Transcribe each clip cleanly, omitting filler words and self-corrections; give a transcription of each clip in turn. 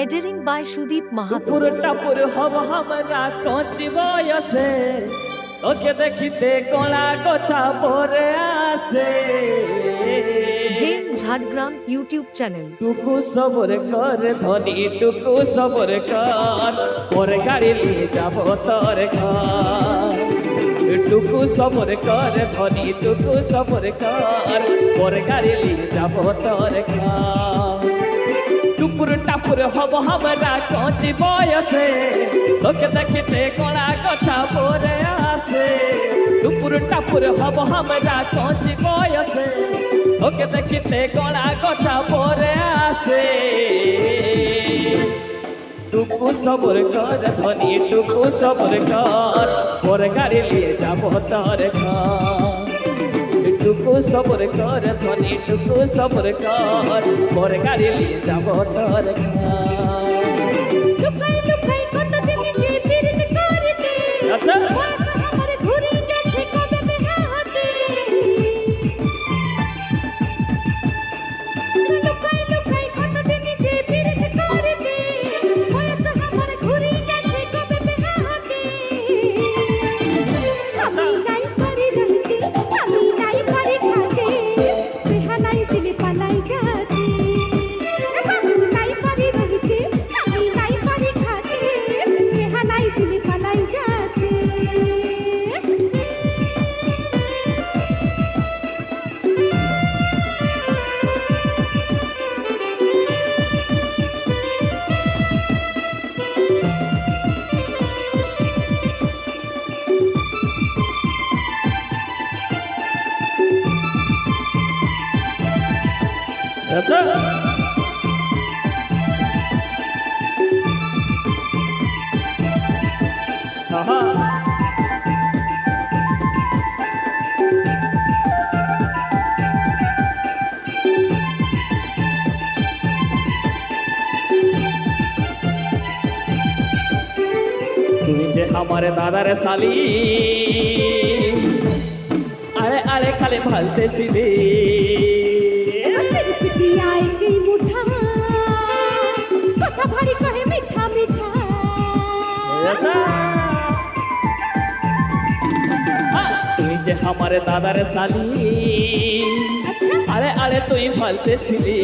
Catering by Sudeep Mahato. পুরটাপুর হব আমরা কচি বয়সে তোকে দেখিতে কলা গোছা পরে আসে Jain Jhargram YouTube channel. টুকু সবর কর ধনী টুকু সবর কর পরে গাড়ি নিয়ে যাব তোর ঘর টুকু সবর কর ধনী টুকু সবর কর পরে গাড়ি নিয়ে যাব তোর ঘর টুপুর টাপুর হব আমরা কচি বয়সে তোকে দেখিতে কলা গোছা পরে আসে টুপুর টাপুর হব আমরা কচি বয়সে তোকে দেখিতে কলা গোছা পরে আসে টুকু সবর কর ধনী টুকু সবর কর পরে গাড়ি নিয়ে যাব তোর ঘর টুকু সবর কর ধনী টুকু সবর কর পরে গাড়ি নিয়ে যাব তোর লুকাই লুকাই কতদিন সে পিরিত করিতে আচ্ছা বয়স আমার ঘুরে যাচ্ছে কবে বিহা হতে লুকাই লুকাই কতদিন সে পিরিত করিতে বয়স আমার ঘুরে যাচ্ছে কবে বিহা হতে আমি নাই পারি রহিতে আমি নাই পারি খাতে বিহা নাই দিলে পালাই যাতে আমি নাই পারি রহিতে আমি নাই পারি খাতে বিহা নাই দিলে পালাই যাতে আচ্ছা আহা তুই যে আমার দাদার শালি আরে আরে খালি ভালতেছিলি सिर पिटी आएगी मुठा कथा भारी कहे मीठा मीठा তুই যে আমার দাদার শালি अच्छा আরে আরে তুই ভালতেছিলি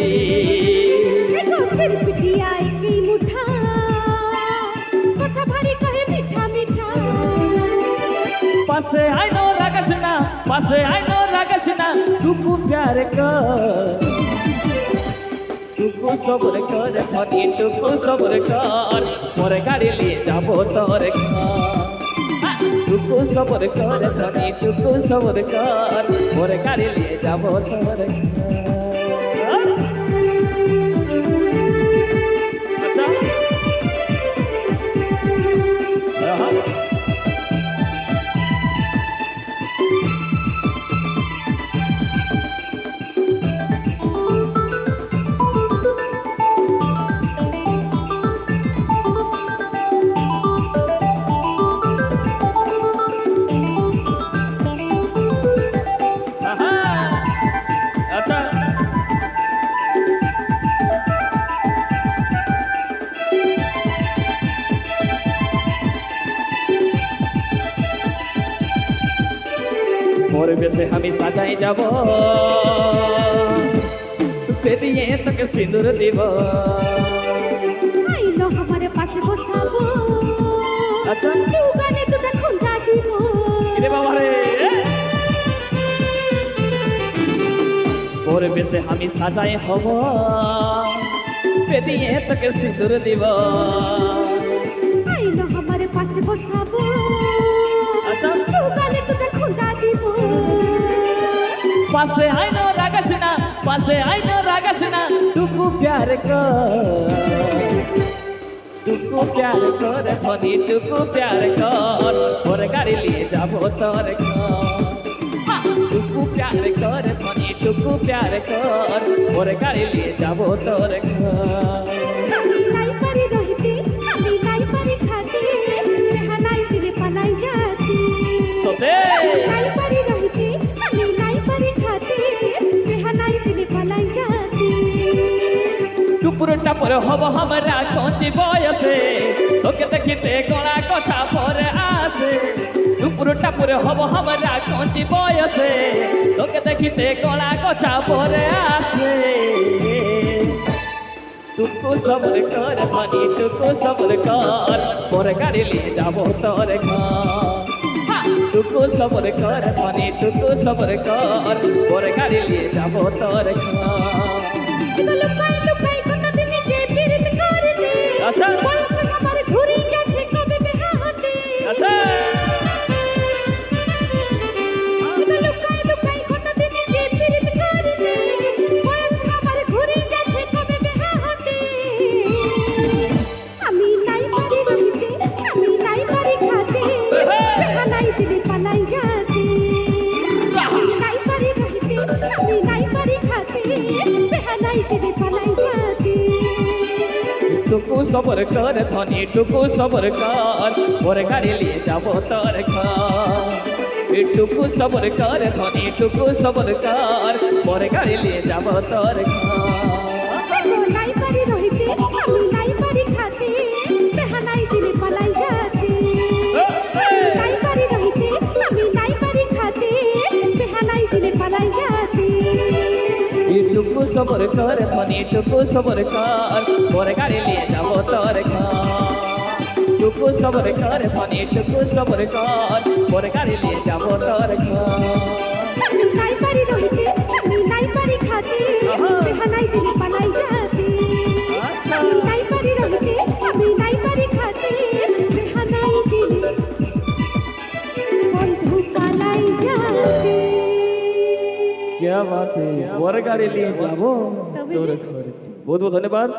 देखो सिर पिटी आएगी मुठा कथा भारी कहे मीठा मीठा পাশে আইনো রাগাস না পাশে আইনো রাগাস না টুকু প্যার কর টুকু সবর কর ধনী টুকু সবর কর মোর গাড়ি নিয়ে যাব তোর ঘর টুকু সবর কর ধনী টুকু সবর কর মোর গাড়ি নিয়ে যাব তোর ঘর আচ্ছা আহা আচ্ছা পরিবেশে আমি সাজাই যাব পেদিয়ে তোকে সিঁদুর দিব आई लो हमारे पास बसाबो আচ্ছা तू गाने तुटा खुंदा दिबो রে বাবা রে পরিবেশে আমি সাজাই হব পেদিয়ে তোকে সিঁদুর দিব आई लो हमारे पास बसाबो আচ্ছা तू गाने तुटा खुंदा दिबो পাশে আইনো রাগাস না পাশে আইনো রাগাস না টুকু প্যার কর টুকু প্যার কর ধনী টুকু প্যার কর ওর গাড়ি নিয়ে যাব তোর ঘর টুকু প্যার কর ধনী টুকু প্যার কর ওর গাড়ি নিয়ে যাব তোর ঘর আমি নাই পারি রহিতে আমি নাই পারি খাতে বিহা নাই দিলে পালাই যাতে সতে নাই পারি রহিতে আমি নাই পারি খাতে বিহা নাই দিলে পালাই যাতে টুপুর টাপুর টাপুর হব আমরা কচি বয়সে তোকে দেখিতে গলা কথা পরে আসে টুপুর টাপুর হব আমরা কচি বয়সে তোকে দেখিতে গলা কথা পরে আসে টুকু সবর কর ধনী টুকু সবর কর পরে গাড়ি নিয়ে যাবো তোর ঘর টুকু সবর কর ধনী টুকু সবর কর পরে গাড়ি নিয়ে যাবো তোর ঘর এগো লুকাই লুকাই কতদিন যে পিরিত করতে আচ্ছা। বয়স আমার ঘুরে গেছে কবে বিহা হতে আচ্ছা এগো লুকাই লুকাই কতদিন যে পিরিত করতে বয়স আমার ঘুরে গেছে কবে বিহা হতে আমি নাই পারি রহিতে আমি নাই পারি খাতে বিহা নাই দিলে পালাই যাতে আমি নাই পারি রহিতে আমি নাই পারি খাতে বিহা নাই দিলে পালাই যাতে টুকু সবর কর ধনী টুকু সবর কর পরে গাড়ি নিয়ে যাবো তোর ঘর টুকু সবর কর ধনী টুকু সবর কর পরে গাড়ি নিয়ে যাবো তোর ঘর এগো নাই পারি রহিতে আমি নাই পারি খাতে বিহা নাই দিলে পালাই যাতে নাই পারি রহিতে আমি নাই পারি খাতে বিহা নাই দিলে পালাই যাতে টুকু সবর কর ধনী টুকু সবর কর পরে গাড়ি নিয়ে যাবো তোর ঘর টুকু সবর কর ধনী টুকু সবর কর পরে গাড়ি নিয়ে যাবো তোর ঘর আমি নাই পারি রহিতে আমি নাই পারি খাতে বিহা নাই দিলে পালাই যাতে আমি নাই পারি রহিতে আমি নাই পারি খাতে বিহা নাই দিলে বন্ধু পালাই যাতে क्या बात है और गाड़ी लिए जाबो तभी তোর যে- ঘরে बहुत बहुत धन्यवाद